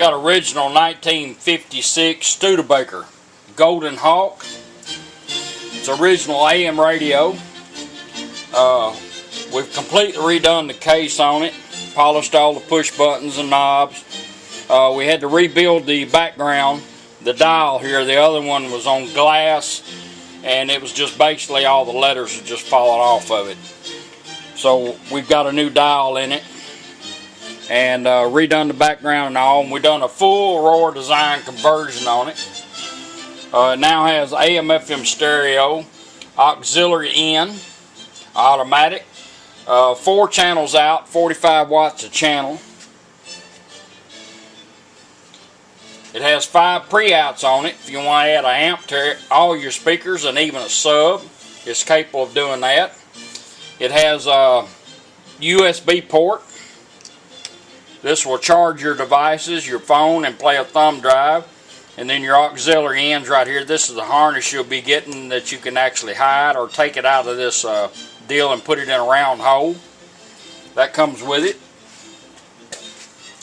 got original 1956 Stubebaker Golden Hawk. It's original AM radio. We've completely redone the case on it, polished all the push buttons and knobs. We had to rebuild the background, the dial here. The other one was on glass, and it was just basically all the letters had just fallen off of it. So we've got a new dial in it, and redone the background and all, and we've done a full Aurora Design conversion on it. It now has AM FM stereo, auxiliary in, automatic, 4 channels out, 45 watts a channel. It has 5 pre-outs on it. If you want to add an amp to all your speakers and even a sub, it's capable of doing that. It has a USB port. This will charge your devices, your phone, and play a thumb drive. And then your auxiliary ends right here. This is the harness you'll be getting that you can actually hide or take it out of this deal and put it in a round hole. That comes with it.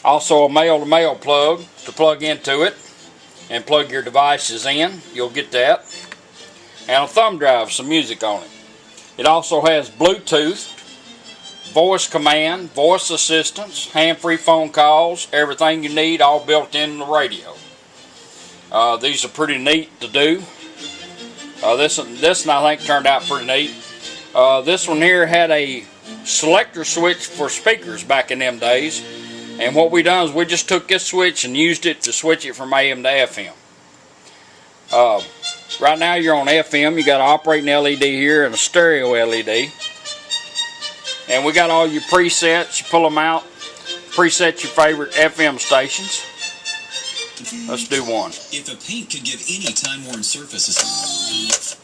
Also a male-to-male plug to plug into it and plug your devices in. You'll get that. And a thumb drive, some music on it. It also has Bluetooth, voice command, voice assistance, hand-free phone calls, everything you need, all built in the radio. These are pretty neat to do. This one I think turned out pretty neat. This one here had a selector switch for speakers back in them days, and what we done is we just took this switch and used it to switch it from AM to FM. Right now you're on FM. You got an operating LED here and a stereo LED, and we got all your presets. You pull them out, preset your favorite FM stations. Let's do one. If a paint could give any time-worn surface a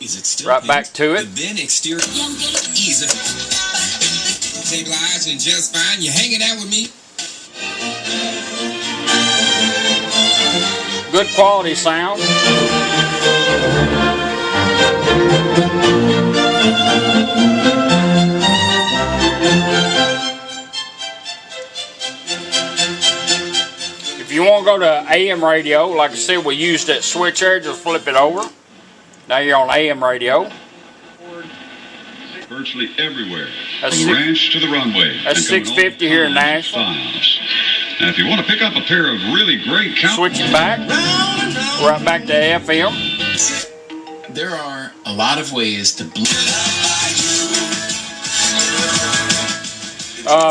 is it still right paint? Back to it. The then exterior easy. Stabilizing just fine. You hanging out with me? Good quality sound. If you want to go to AM radio, like I said, we used that switch there, just flip it over. Now you're on AM radio. Virtually everywhere, That's from the ranch to the runway. That's 650 here in Nashville. Now, if you want to pick up a pair of really great switch it back, right back to FM. There are a lot of ways to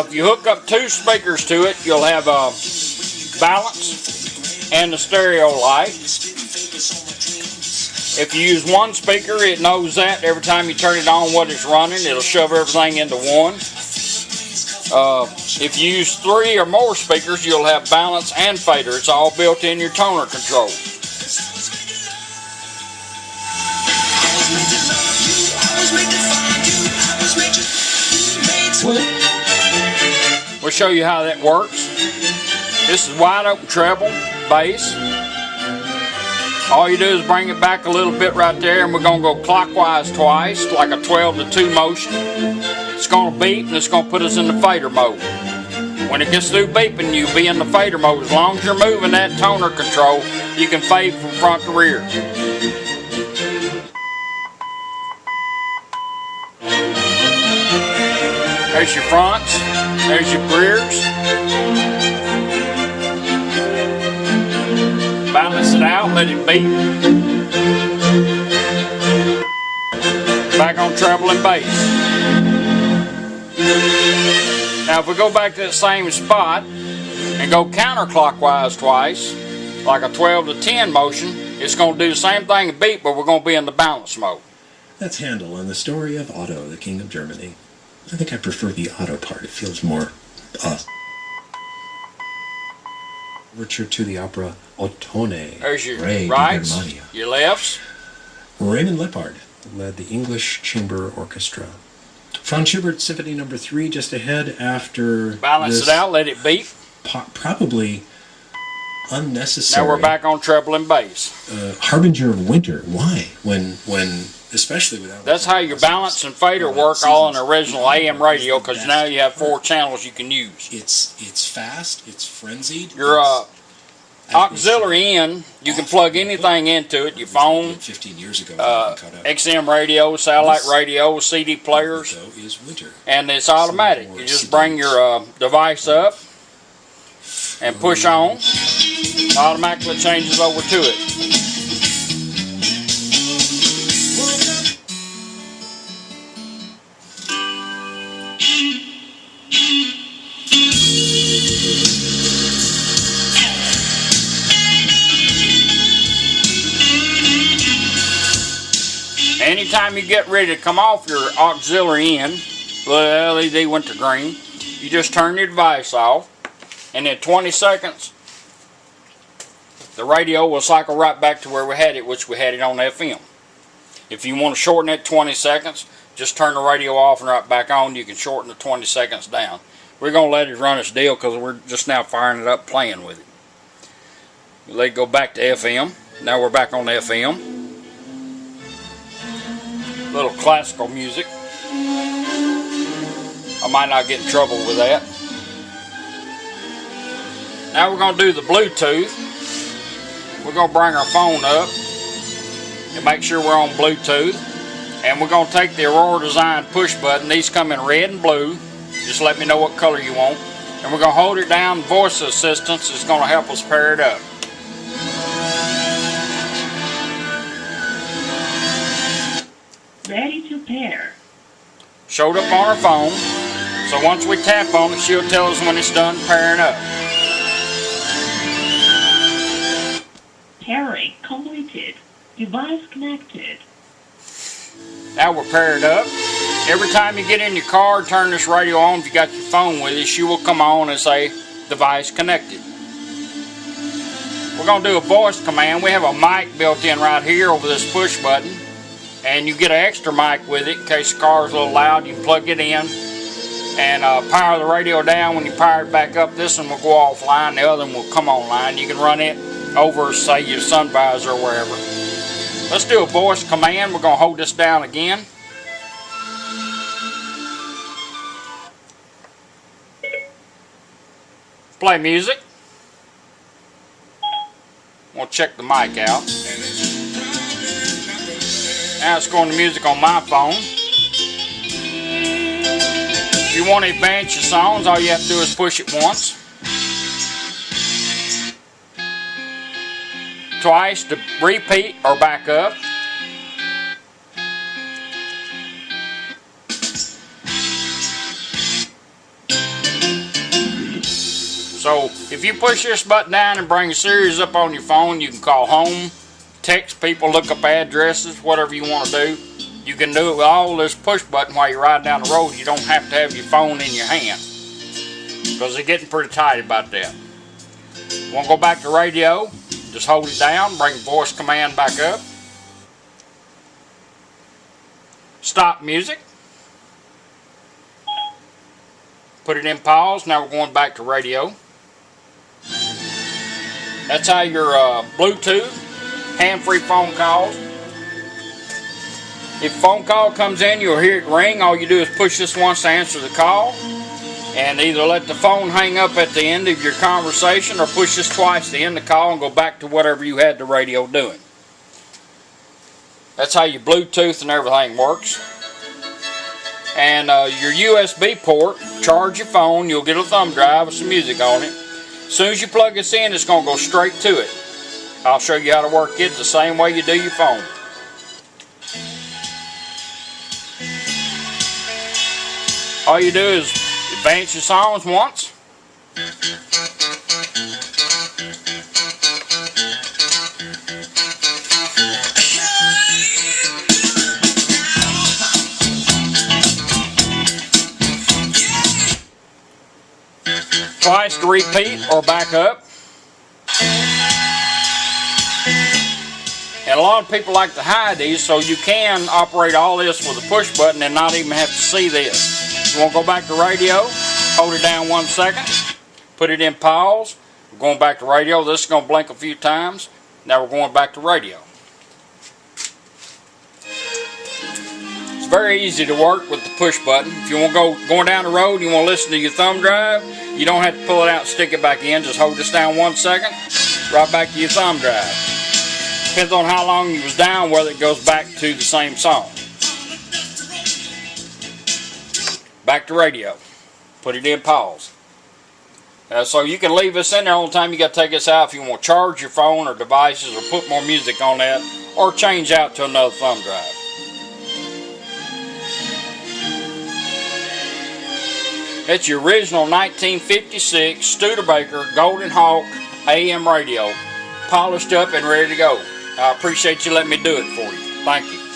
if you hook up 2 speakers to it, you'll have a balance and the stereo light. If you use 1 speaker, it knows that every time you turn it on what it's running, it'll shove everything into 1. If you use 3 or more speakers, you'll have balance and fader. It's all built in your toner control. We'll show you how that works. This is wide open treble, bass. All you do is bring it back a little bit right there, and we're going to go clockwise twice, like a 12 to 2 motion. It's going to beep, and it's going to put us in the fader mode. When it gets through beeping, you'll be in the fader mode. As long as you're moving that toner control, you can fade from front to rear. There's your fronts, there's your rears. Balance it out, let it beat. Back on treble and bass. Now if we go back to that same spot and go counterclockwise twice, like a 12 to 10 motion, it's going to do the same thing and beat, but we're going to be in the balance mode. That's Handel and the story of Otto, the King of Germany. I think I prefer the Otto part. It feels more overture to the opera Ottone. There's your Re rights, Germania. your lefts. Raymond Lippard led the English Chamber Orchestra. Franz Schubert Symphony No. 3 just ahead after Balance this it out, let it beat. Probably unnecessary. Now we're back on treble and bass. Harbinger of winter. Why? When especially without. That's how your balance and fader work all on the original AM radio, because now you have 4 channels you can use. It's fast. It's frenzied. Your auxiliary in, you can plug anything into it, your phone, 15 years ago, XM radio, satellite radio, CD players, and it's automatic. You just bring your device up and push on, it automatically changes over to it. Anytime you get ready to come off your auxiliary in, the LED went to green, you just turn your device off, and in 20 seconds, the radio will cycle right back to where we had it, which we had it on FM. If you want to shorten it 20 seconds, just turn the radio off and right back on. You can shorten the 20 seconds down. We're going to let it run its deal because we're just now firing it up, playing with it. Let it go back to FM. Now we're back on FM. Little classical music. I might not get in trouble with that. Now we're going to do the Bluetooth. We're going to bring our phone up and make sure we're on Bluetooth. And we're going to take the Aurora Design push button. These come in red and blue. Just let me know what color you want. And we're going to hold it down. Voice assistance is going to help us pair it up. Ready to pair. Showed up on our phone. So once we tap on it, she'll tell us when it's done pairing up. Pairing completed. Device connected. Now we're paired up. Every time you get in your car, turn this radio on. If you got your phone with you, she will come on and say, device connected. We're going to do a voice command. We have a mic built in right here over this push button. And you get an extra mic with it in case the car is a little loud. You can plug it in and power the radio down. When you power it back up, this one will go offline. The other one will come online. You can run it over, say, your sun visor or wherever. Let's do a voice command. We're going to hold this down again. Play music. We'll check the mic out. Now it's going to music on my phone. If you want to advance your songs, all you have to do is push it once. Twice to repeat or back up. So if you push this button down and bring a series up on your phone, you can call home, text people, look up addresses, whatever you want to do. You can do it with all this push button while you're riding down the road. You don't have to have your phone in your hand because they're getting pretty tight about that. Want to go back to radio? Just hold it down, bring the voice command back up. Stop music. Put it in pause. Now we're going back to radio. That's how your Bluetooth, hand-free phone calls. If a phone call comes in, you'll hear it ring. All you do is push this once to answer the call. And either let the phone hang up at the end of your conversation or push this twice to end the call and go back to whatever you had the radio doing. That's how your Bluetooth and everything works. And your USB port, charge your phone. You'll get a thumb drive with some music on it. As soon as you plug this in, it's going to go straight to it. I'll show you how to work it the same way you do your phone. All you do is advance your songs once. Twice to repeat or back up. And a lot of people like to hide these, so you can operate all this with a push button and not even have to see this. You want to go back to radio, hold it down 1 second, put it in pause. We're going back to radio. This is going to blink a few times. Now we're going back to radio. It's very easy to work with the push button. If you want to going down the road, you want to listen to your thumb drive, you don't have to pull it out and stick it back in. Just hold this down 1 second. right back to your thumb drive. Depends on how long you was down, whether it goes back to the same song. Back to radio. Put it in pause. So you can leave this in there all the time. You got to take this out if you want to charge your phone or devices or put more music on that or change out to another thumb drive. It's your original 1956 Studebaker Golden Hawk AM radio, polished up and ready to go. I appreciate you letting me do it for you. Thank you.